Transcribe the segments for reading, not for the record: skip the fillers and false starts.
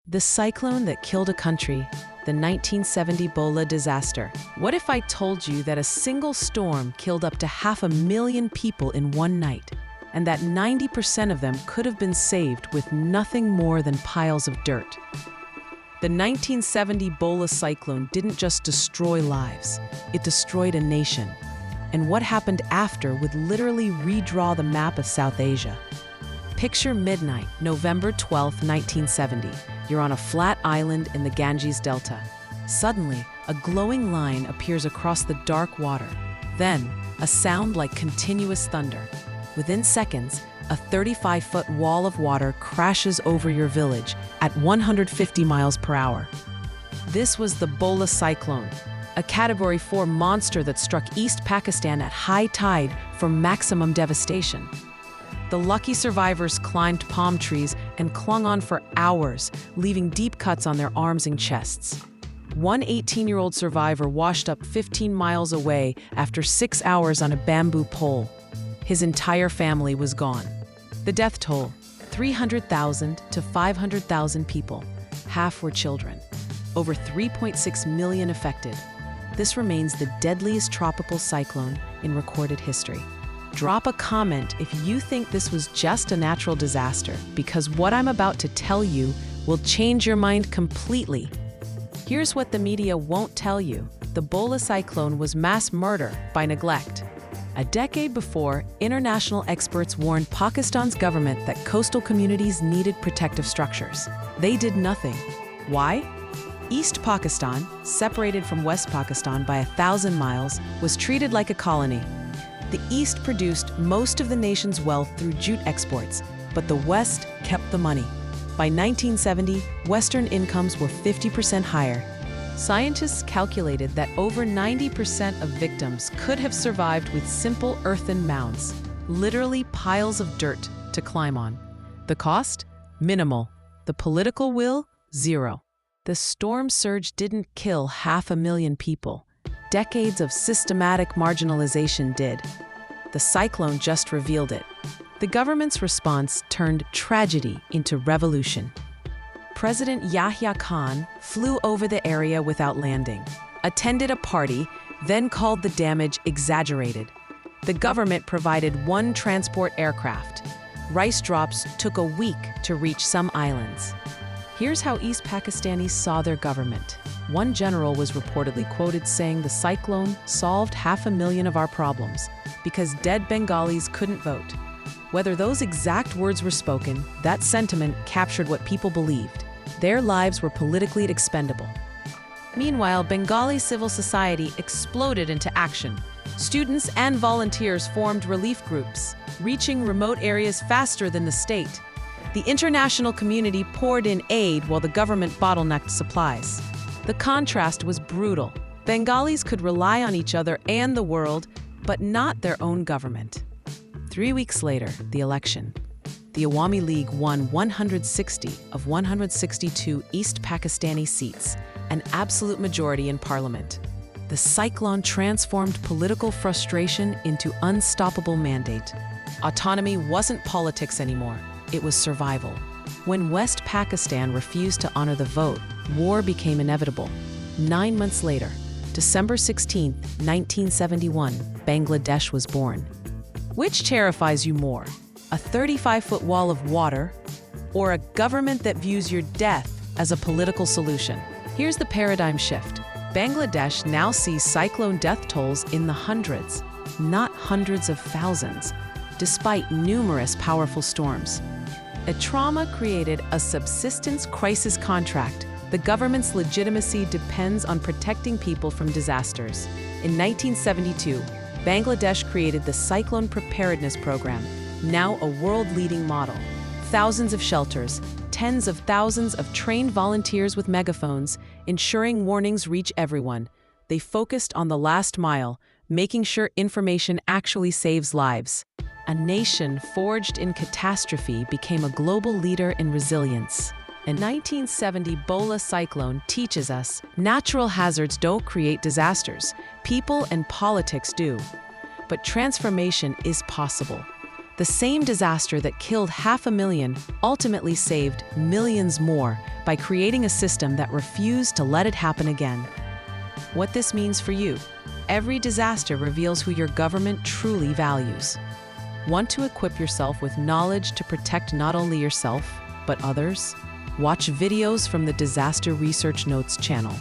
The cyclone that killed a country, the 1970 Bhola disaster. What if I told you that a single storm killed up to 500,000 people in one night, and that 90% of them could have been saved with nothing more than piles of dirt? The 1970 Bhola cyclone didn't just destroy lives, it destroyed a nation. And what happened after would literally redraw the map of South Asia. Picture midnight, November 12, 1970. You're on a flat island in the Ganges Delta. Suddenly, a glowing line appears across the dark water. Then, a sound like continuous thunder. Within seconds, a 35-foot wall of water crashes over your village at 150 miles per hour. This was the Bhola Cyclone, a Category 4 monster that struck East Pakistan at high tide for maximum devastation. The lucky survivors climbed palm trees and clung on for hours, leaving deep cuts on their arms and chests. One 18-year-old survivor washed up 15 miles away after 6 hours on a bamboo pole. His entire family was gone. The death toll, 300,000 to 500,000 people. Half were children. Over 3.6 million affected. This remains the deadliest tropical cyclone in recorded history. Drop a comment if you think this was just a natural disaster, because what I'm about to tell you will change your mind completely. Here's what the media won't tell you. The Bhola cyclone was mass murder by neglect. A decade before, international experts warned Pakistan's government that coastal communities needed protective structures. They did nothing. Why? East Pakistan, separated from West Pakistan by 1,000 miles, was treated like a colony. The East produced most of the nation's wealth through jute exports, but the West kept the money. By 1970, Western incomes were 50% higher. Scientists calculated that over 90% of victims could have survived with simple earthen mounds, literally piles of dirt to climb on. The cost? Minimal. The political will? Zero. The storm surge didn't kill 500,000 people. Decades of systematic marginalization did. The cyclone just revealed it. The government's response turned tragedy into revolution. President Yahya Khan flew over the area without landing, attended a party, then called the damage exaggerated. The government provided one transport aircraft. Rice drops took a week to reach some islands. Here's how East Pakistanis saw their government. One general was reportedly quoted saying the cyclone solved 500,000 of our problems because dead Bengalis couldn't vote. Whether those exact words were spoken, that sentiment captured what people believed. Their lives were politically expendable. Meanwhile, Bengali civil society exploded into action. Students and volunteers formed relief groups, reaching remote areas faster than the state. The international community poured in aid while the government bottlenecked supplies. The contrast was brutal. Bengalis could rely on each other and the world, but not their own government. 3 weeks later, the election. The Awami League won 160 of 162 East Pakistani seats, an absolute majority in parliament. The cyclone transformed political frustration into unstoppable mandate. Autonomy wasn't politics anymore. It was survival. When West Pakistan refused to honor the vote, war became inevitable. 9 months later, December 16, 1971, Bangladesh was born. Which terrifies you more? A 35-foot wall of water, or a government that views your death as a political solution? Here's the paradigm shift. Bangladesh now sees cyclone death tolls in the hundreds, not hundreds of thousands, despite numerous powerful storms. A trauma created a subsistence crisis contract. The government's legitimacy depends on protecting people from disasters. In 1972, Bangladesh created the Cyclone Preparedness Program, now a world-leading model. Thousands of shelters, tens of thousands of trained volunteers with megaphones, ensuring warnings reach everyone. They focused on the last mile, making sure information actually saves lives. A nation forged in catastrophe became a global leader in resilience. A 1970 Bhola cyclone teaches us natural hazards don't create disasters. People and politics do. But transformation is possible. The same disaster that killed 500,000 ultimately saved millions more by creating a system that refused to let it happen again. What this means for you: every disaster reveals who your government truly values. Want to equip yourself with knowledge to protect not only yourself, but others? Watch videos from the Disaster Research Notes channel.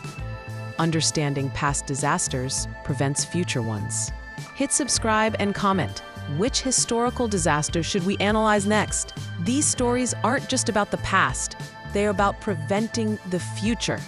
Understanding past disasters prevents future ones. Hit subscribe and comment. Which historical disaster should we analyze next? These stories aren't just about the past, they're about preventing the future.